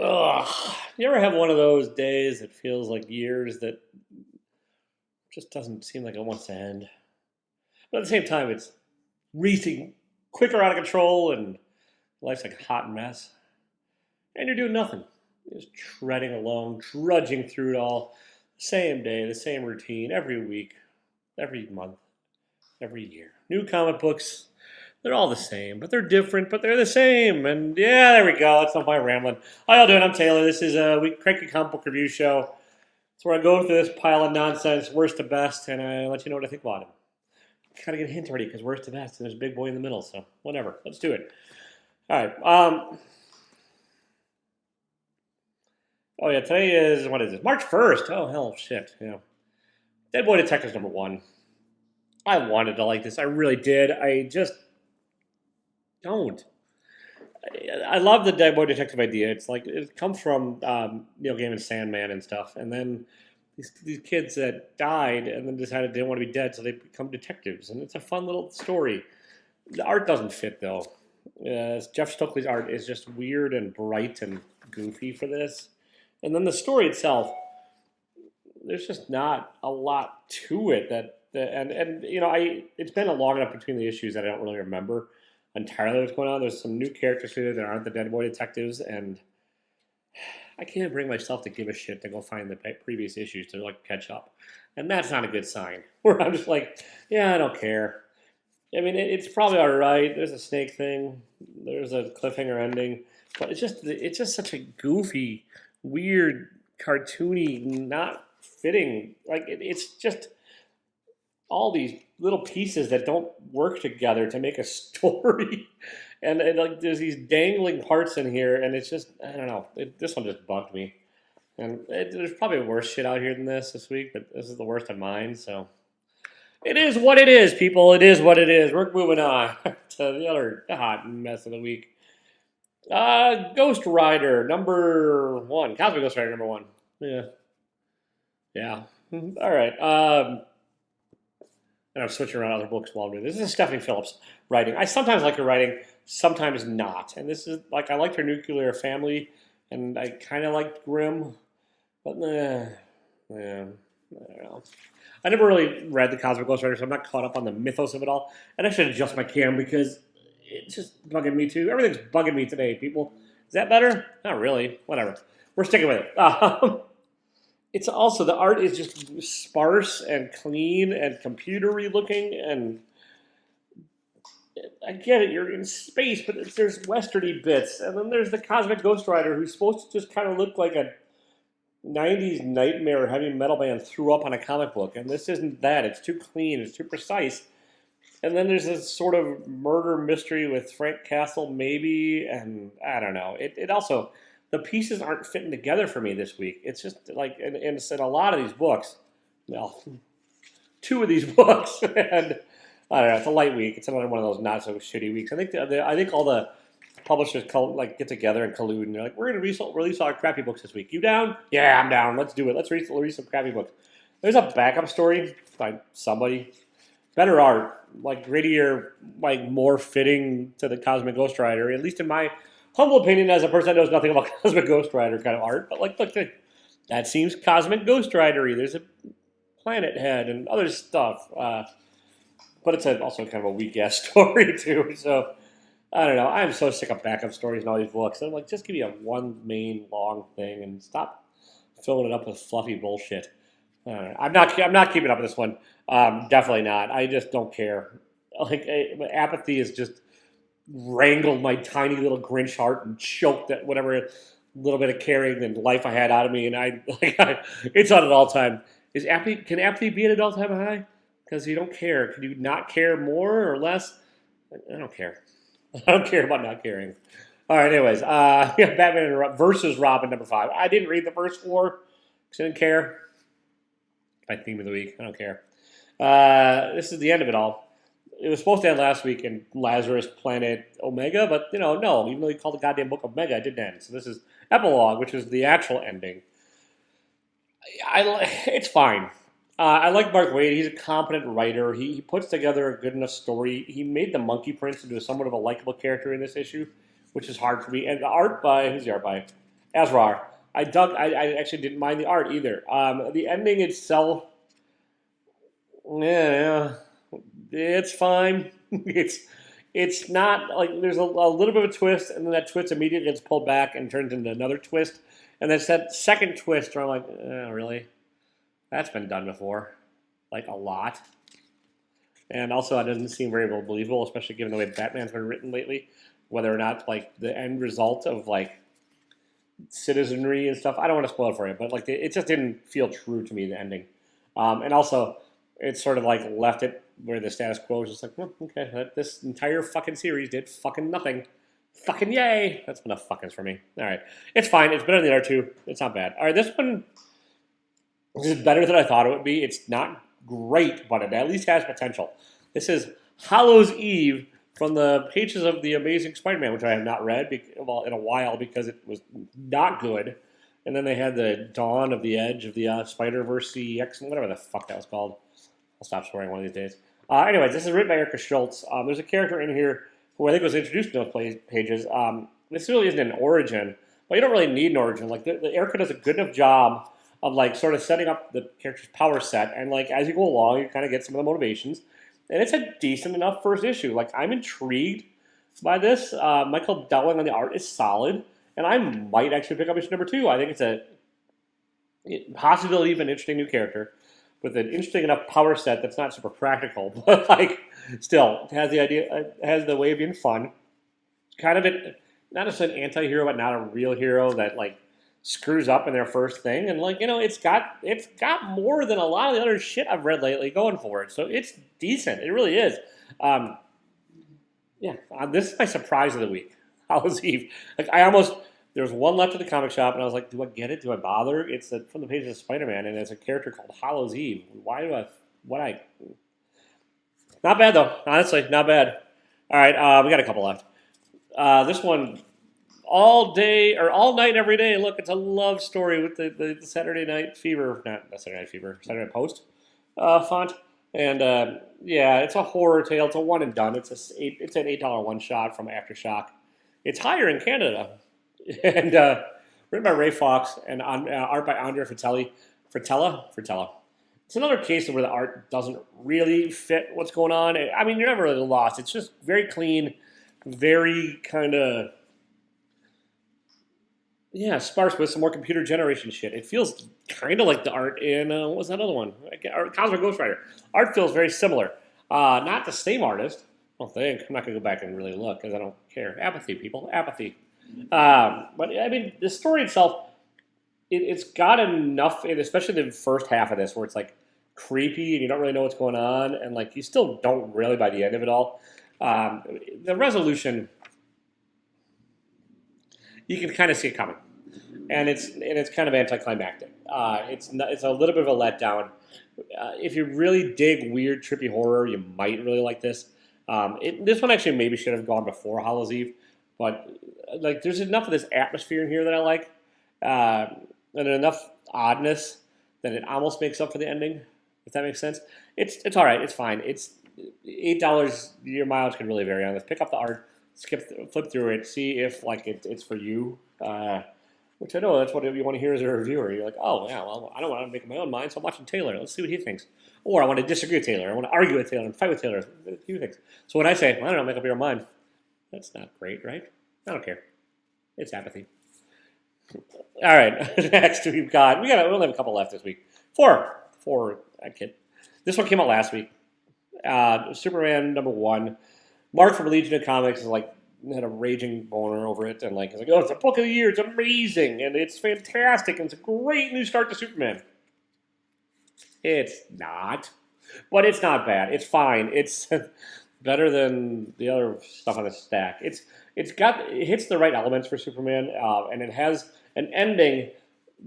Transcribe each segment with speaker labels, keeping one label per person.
Speaker 1: Ugh. You ever have one of those days that feels like years that just doesn't seem like it wants to end? But at the same time, it's racing quicker out of control and life's like a hot mess. And you're doing nothing. You're just treading along, trudging through it all. Same day, the same routine, every week, every month, every year. New comic books, they're all the same, but they're different, but they're the same. And yeah, there we go. That's not my rambling. How y'all doing? I'm Taylor. This is a Cranky comic book review show. It's where I go through this pile of nonsense, worst to best, and I let you know what I think about it. Kind of get a hint already because worst to best, and there's a big boy in the middle, so whatever. Let's do it. All right. Oh yeah, today is, what is this? March 1st. Oh hell, shit. Yeah. Dead Boy Detectives #1. I wanted to like this. I really did. I just don't. I love the Dead Boy Detective idea. It's like it comes from Neil Gaiman's Sandman and stuff, and then these kids that died and then decided they didn't want to be dead, so they become detectives, and it's a fun little story. The art doesn't fit though. Jeff Stokely's art is just weird and bright and goofy for this, and then the story itself, there's just not a lot to it. And you know, it's been a long enough between the issues that I don't really remember entirely what's going on. There's some new characters here that aren't the Dead Boy Detectives, and I can't bring myself to give a shit to go find the previous issues to like catch up, and that's not a good sign. Where I'm just like, yeah, I don't care. I mean, it's probably all right. There's a snake thing. There's a cliffhanger ending, but it's just such a goofy, weird, cartoony, not fitting. Like it's just all these little pieces that don't work together to make a story. And like there's these dangling parts in here, and it's just, I don't know. This one just bugged me. And there's probably worse shit out here than this week, but this is the worst of mine. So it is what it is, people. It is what it is. We're moving on to the other hot mess of the week. Ghost Rider #1. Cosmic Ghost Rider #1. Yeah. All right. And I'm switching around other books while I'm doing this. This is Stephanie Phillips writing. I sometimes like her writing, sometimes not. And this is like, I liked her Nuclear Family, and I kind of liked Grimm, but yeah, I don't know. I never really read the Cosmic Ghost Rider, so I'm not caught up on the mythos of it all. And I should adjust my cam because it's just bugging me too. Everything's bugging me today, people. Is that better? Not really. Whatever. We're sticking with it. It's also, the art is just sparse and clean and computery looking, and I get it, you're in space, but there's westerny bits, and then there's the Cosmic Ghost Rider, who's supposed to just kind of look like a 90s nightmare heavy metal band threw up on a comic book, and this isn't that. It's too clean, it's too precise. And then there's this sort of murder mystery with Frank Castle, maybe, and I don't know. It also, the pieces aren't fitting together for me this week. It's just like, and it's in a lot of these books, well, 2 of these books, and I don't know, it's a light week. It's another one of those not so shitty weeks. I think all the publishers get together and collude, and they're like, we're going to release our crappy books this week. You down? Yeah, I'm down. Let's do it. Let's release some crappy books. There's a backup story by somebody. Better art, like grittier, like more fitting to the Cosmic Ghost Rider, at least in my humble opinion as a person that knows nothing about Cosmic Ghost Rider kind of art. But like, look, that seems Cosmic Ghost Rider-y. There's a planet head and other stuff. But it's also kind of a weak-ass story, too. So, I don't know. I'm so sick of backup stories in all these books. I'm like, just give me a one main long thing and stop filling it up with fluffy bullshit. I don't know. I'm not keeping up with this one. Definitely not. I just don't care. Like, apathy has just wrangled my tiny little Grinch heart and choked that whatever little bit of caring and life I had out of me. And it's on an all-time. Can apathy be at an all-time high? Because you don't care. Can you not care more or less? I don't care. I don't care about not caring. All right, anyways. Batman versus Robin #5. I didn't read the first 4 because I didn't care. My theme of the week. I don't care. This is the end of it all. It was supposed to end last week in Lazarus Planet Omega, but, no. Even though he called the goddamn book Omega, it didn't end. So this is Epilogue, which is the actual ending. It's fine. I like Mark Waid. He's a competent writer. He puts together a good enough story. He made the Monkey Prince into somewhat of a likable character in this issue, which is hard for me. And the art by, who's the art by? Asrar. I actually didn't mind the art either. The ending itself, yeah, it's fine. It's not like there's a little bit of a twist, and then that twist immediately gets pulled back and turns into another twist, and then that second twist where I'm like, really? That's been done before, like a lot. And also, it doesn't seem very believable, especially given the way Batman's been written lately. Whether or not like the end result of like citizenry and stuff. I don't want to spoil it for you, but like it just didn't feel true to me, the ending. And also, it sort of like left it where the status quo was just like, okay, this entire fucking series did fucking nothing. Fucking yay! That's enough fuckings for me. All right, it's fine. It's better than the other two. It's not bad. All right, this one is better than I thought it would be. It's not great, but it at least has potential. This is Hallows Eve from the pages of The Amazing Spider-Man, which I have not read in a while because it was not good. And then they had the Dawn of the Edge of the Spider-Verse CX, whatever the fuck that was called. I'll stop swearing one of these days. Anyways, this is written by Erica Schultz. There's a character in here who I think was introduced in those pages. This really isn't an origin, but you don't really need an origin. Like the Erica does a good enough job of like sort of setting up the character's power set, and like as you go along, you kind of get some of the motivations. And it's a decent enough first issue. Like, I'm intrigued by this. Michael Dowling on the art is solid. And I might actually pick up issue number 2. I think it's a possibility of an interesting new character with an interesting enough power set that's not super practical. But, like, still, has the way of being fun. Kind of not just an anti-hero, but not a real hero that, like, screws up in their first thing, and like it's got more than a lot of the other shit I've read lately going for it. So it's decent. It really is. This is my surprise of the week. Hallows Eve. Like there was one left at the comic shop, and I was like, do I get it? Do I bother? It's from the pages of Spider-Man, and it's a character called Hallows Eve. Why do I? Not bad though. Honestly, not bad. All right, we got a couple left. This one. All day or all night, every day. Look, it's a love story with the Saturday Night Fever, not Saturday Night Fever, Saturday Night Post font, and it's a horror tale. It's a one and done. It's an $8 one shot from Aftershock. It's higher in Canada, and written by Ray Fox and art by Andrea Fritella. It's another case where the art doesn't really fit what's going on. I mean, you're never really lost. It's just very clean, very kind of. Yeah, sparse with some more computer generation shit. It feels kind of like the art in, what was that other one? Cosmic Ghost Rider. Art feels very similar. Not the same artist, I don't think. I'm not going to go back and really look because I don't care. Apathy, people. Apathy. But, I mean, the story itself, it's got enough, especially the first half of this, where it's, like, creepy and you don't really know what's going on. And, like, you still don't really by the end of it all. The resolution... you can kind of see it coming, and it's kind of anticlimactic. It's a little bit of a letdown. If you really dig weird, trippy horror, you might really like this. This one actually maybe should have gone before Hallows Eve, but like there's enough of this atmosphere in here that I like, and enough oddness that it almost makes up for the ending. If that makes sense, it's all right. It's fine. It's $8. Your mileage can really vary on this. Pick up the art. Flip through it, see if like it's for you, which I know that's what you want to hear as a reviewer. You're like, oh yeah, well I don't want to make up my own mind, so I'm watching Taylor. Let's see what he thinks. Or I want to disagree with Taylor. I want to argue with Taylor and fight with Taylor. What do you think? So when I say, well, I don't know, make up your mind, that's not great, right? I don't care. It's apathy. All right, next we only have a couple left this week. Four. I kid. This one came out last week. Superman #1. Mark from Legion of Comics is like had a raging boner over it, and like he's like, oh, it's a book of the year, it's amazing, and it's fantastic, and it's a great new start to Superman. It's not, but it's not bad. It's fine. It's better than the other stuff on the stack. It hits the right elements for Superman, and it has an ending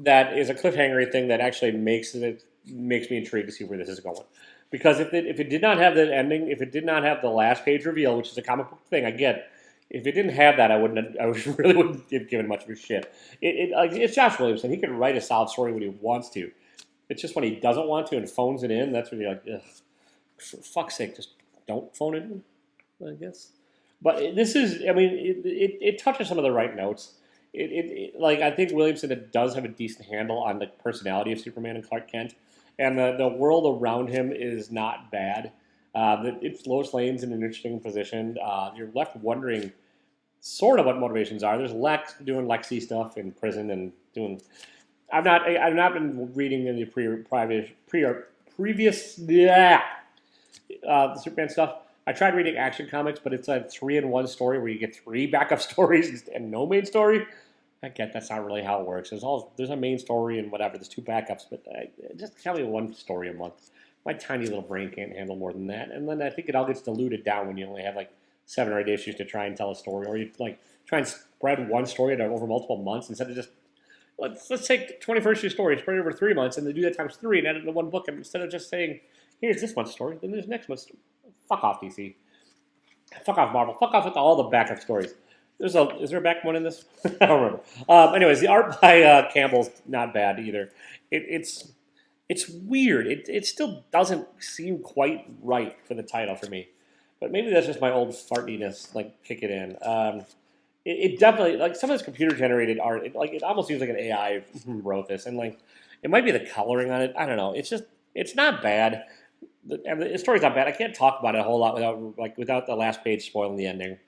Speaker 1: that is a cliffhangery thing that actually makes me intrigued to see where this is going. Because if it did not have the ending, if it did not have the last page reveal, which is a comic book thing, I get. If it didn't have that, I really wouldn't have given much of a shit. It's Josh Williamson. He can write a solid story when he wants to. It's just when he doesn't want to and phones it in, that's when you're like, ugh, for fuck's sake, just don't phone it in, I guess. But this is, I mean, it touches some of the right notes. like I think Williamson does have a decent handle on the personality of Superman and Clark Kent, and the world around him is not bad. It's Lois Lane's in an interesting position. You're left wondering sort of what motivations are. There's Lex doing Lexi stuff in prison and doing. I've not been reading any previous the Superman stuff. I tried reading Action Comics, but it's a 3-in-1 story where you get 3 backup stories and no main story. I get that's not really how it works. There's a main story and whatever. There's 2 backups, but just tell me 1 story a month. My tiny little brain can't handle more than that. And then I think it all gets diluted down when you only have like 7 or 8 issues to try and tell a story, or you like try and spread one story over multiple months instead of just let's take 21st issue story, spread it over 3 months, and then do that times 3 and add it into one book. And instead of just saying, here's this month's story, then there's next month's story. Fuck off, DC. Fuck off, Marvel. Fuck off with all the backup stories. Is there a back one in this? I don't remember. Anyways, the art by Campbell's not bad either. It's weird. It still doesn't seem quite right for the title for me. But maybe that's just my old fartiness, like, kicking in. It definitely, like, some of this computer-generated art, it almost seems like an AI wrote this. And, like, it might be the coloring on it. I don't know. It's not bad. The story's not bad. I can't talk about it a whole lot without the last page spoiling the ending.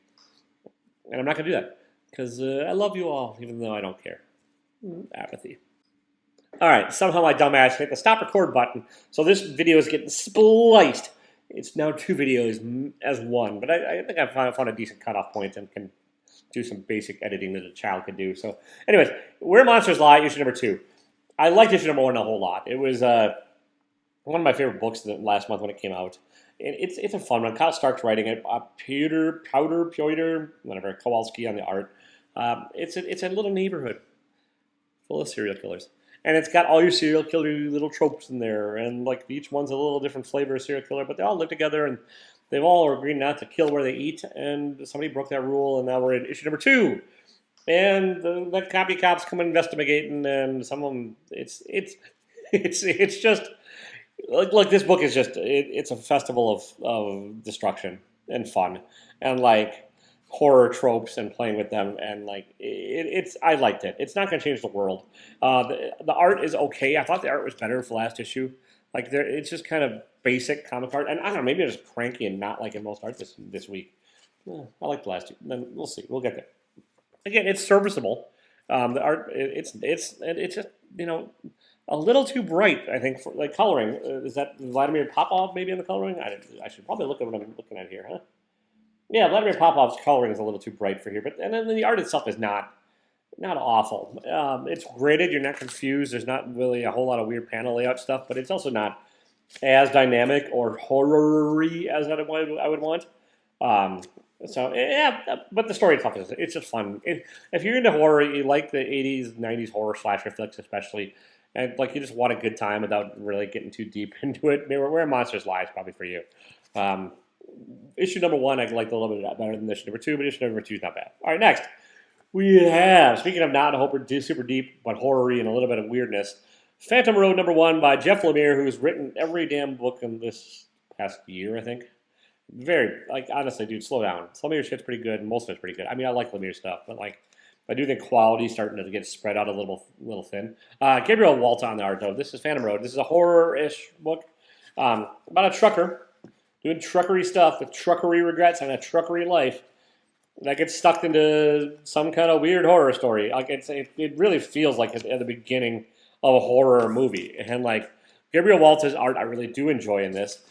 Speaker 1: And I'm not going to do that. Because I love you all, even though I don't care. Apathy. All right. Somehow my dumbass hit the stop record button. So this video is getting spliced. It's now 2 videos as one. But I think I found a decent cutoff point and can do some basic editing that a child could do. So anyways, Where Monsters Lie, issue number 2. I liked issue number 1 a whole lot. It was one of my favorite books last month when it came out. It's a fun one. Kyle Stark's writing it. Piotr, whatever, Kowalski on the art. It's a little neighborhood full of serial killers. And it's got all your serial killer little tropes in there. And like each one's a little different flavor of serial killer, but they all live together and they've all agreed not to kill where they eat. And somebody broke that rule, and now we're in issue number 2. And the copy cops come investigating, and some of them, it's just... Like this book is just it's a festival of destruction and fun and like horror tropes and playing with them, and like I liked it. It's not going to change the world. The art is okay. I thought the art was better for last issue. Like it's just kind of basic comic art, and I don't know, maybe I'm just cranky and not liking most art this week. I like the last two. Then we'll see. We'll get there. Again, it's serviceable. The art it's just a little too bright, I think, for like coloring. Is that Vladimir Popov maybe in the coloring? I should probably look at what I'm looking at here, huh? Yeah, Vladimir Popov's coloring is a little too bright for here, and then the art itself is not awful. It's graded. You're not confused. There's not really a whole lot of weird panel layout stuff, but it's also not as dynamic or horror-y as I would want. So yeah, but the story itself it's just fun. If you're into horror, you like the 80s, 90s horror slasher flicks especially. And like you just want a good time without really getting too deep into it. Where Monsters Lie is probably for you. Issue number 1 I liked a little bit better than issue number 2, but issue number 2 is not bad. All right, next we have, speaking of not super deep but horror-y and a little bit of weirdness, Phantom Road number 1 by Jeff Lemire, who's written every damn book in this past year, I think. Honestly, dude, slow down. Some of your shit's pretty good, and most of it's pretty good. I mean, I like Lemire's stuff, but I do think quality's starting to get spread out a little thin. Gabriel Walta on the art, though. This is Phantom Road. This is a horror-ish book about a trucker doing truckery stuff with truckery regrets and a truckery life that gets stuck into some kind of weird horror story. It really feels like at the beginning of a horror movie. And Gabriel Walta's art, I really do enjoy in this.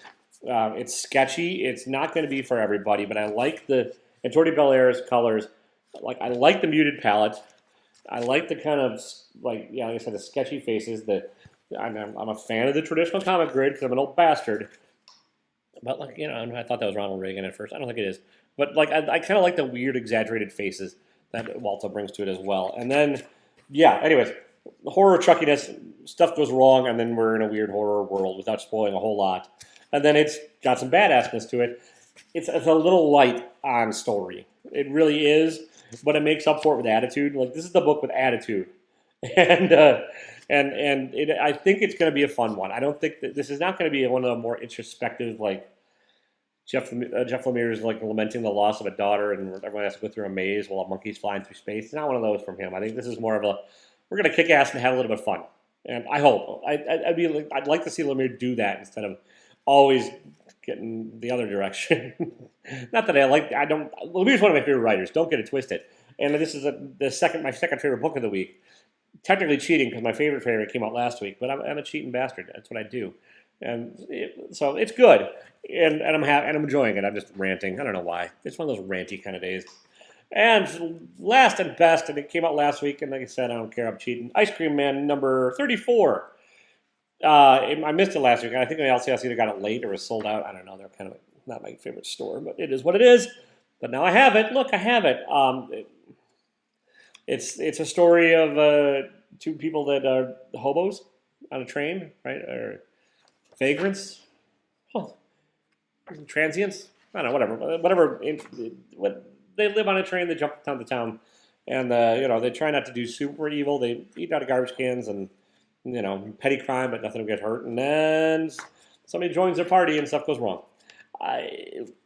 Speaker 1: It's sketchy. It's not going to be for everybody, but I like and Jordi Belaire's colors. I like the muted palette. I like the kind of like I said, the sketchy faces. I'm a fan of the traditional comic grid because I'm an old bastard. But I thought that was Ronald Reagan at first. I don't think it is. But I kind of like the weird exaggerated faces that Walta brings to it as well. And then anyways, the horror truckiness, stuff goes wrong, and then we're in a weird horror world without spoiling a whole lot. And then it's got some badassness to it. It's a little light on story. It really is, but it makes up for it with attitude. This is the book with attitude, and I think it's going to be a fun one. I don't think that this is not going to be one of the more introspective, Jeff Lemire is like lamenting the loss of a daughter, and everyone has to go through a maze while a monkey's flying through space. It's not one of those from him. I think this is more of a we're gonna kick ass and have a little bit of fun. And I hope I'd like to see Lemire do that instead of always getting the other direction. Not that I don't. Lemire's one of my favorite writers. Don't get it twisted. And this is my second favorite book of the week. Technically cheating because my favorite came out last week, but I'm a cheating bastard. That's what I do, so it's good, and I'm happy and I'm enjoying it. I'm just ranting. I don't know why. It's one of those ranty kind of days. And last and best, and it came out last week, and like I said, I don't care. I'm cheating. Ice Cream Man number 34. I missed it last week, and I think the LCS either got it late or was sold out. I don't know. They're kind of not my favorite store, but it is what it is. But now I have it. Look, I have it. It's a story of two people that are hobos on a train, right? Or vagrants, transients. I don't know, whatever. They live on a train. They jump from town to town, and they try not to do super evil. They eat out of garbage cans and petty crime, but nothing will get hurt. And then somebody joins their party and stuff goes wrong.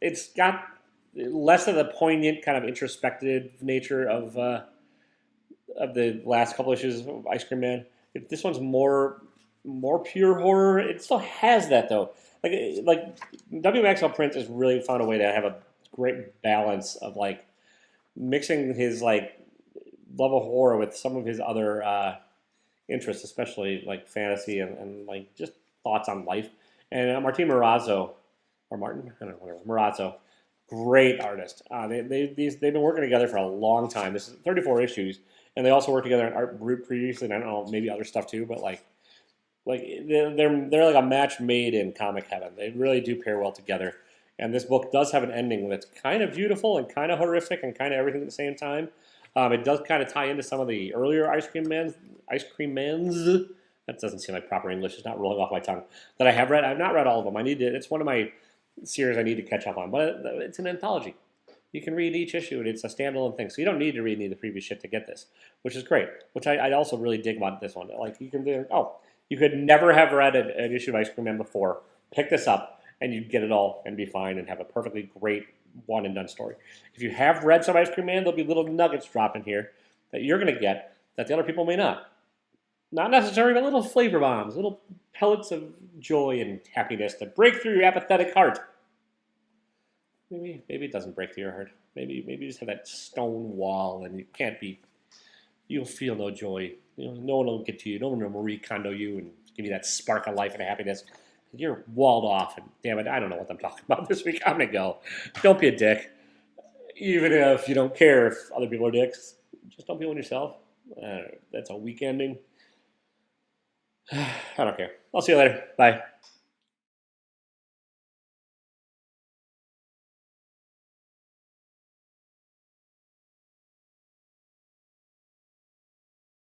Speaker 1: It's got less of the poignant kind of introspective nature of the last couple issues of Ice Cream Man. This one's more pure horror. It still has that though. Like W. Maxwell Prince has really found a way to have a great balance of like mixing his like love of horror with some of his other interests, especially like fantasy and like just thoughts on life. And Martin Morazzo, or Martin, I don't know, whatever, Morazzo, great artist. They've been working together for a long time. This is 34 issues. And they also worked together in Art Brut previously, and I don't know, maybe other stuff too, but like they're like a match made in comic heaven. They really do pair well together. And this book does have an ending that's kind of beautiful and kind of horrific and kind of everything at the same time. It does kind of tie into some of the earlier Ice Cream Mans. That doesn't seem like proper English. It's not rolling off my tongue. That I have read. I've not read all of them. It's one of my series I need to catch up on. But it's an anthology. You can read each issue, and it's a standalone thing. So you don't need to read any of the previous shit to get this, which is great. Which I also really dig about this one. Like you can do, you could never have read an issue of Ice Cream Man before. Pick this up, and you'd get it all and be fine and have a perfectly great one and done story. If you have read some Ice Cream Man, there'll be little nuggets dropped in here that you're going to get that the other people may not. Not necessarily, but little flavor bombs, little pellets of joy and happiness that break through your apathetic heart. Maybe it doesn't break through your heart. Maybe you just have that stone wall and you'll feel no joy. No one will get to you. No one will Marie Kondo you and give you that spark of life and happiness. You're walled off, and damn it, I don't know what I'm talking about this week. I'm going to go. Don't be a dick. Even if you don't care if other people are dicks, just don't be one yourself. That's a weak ending. I don't care. I'll see you later. Bye.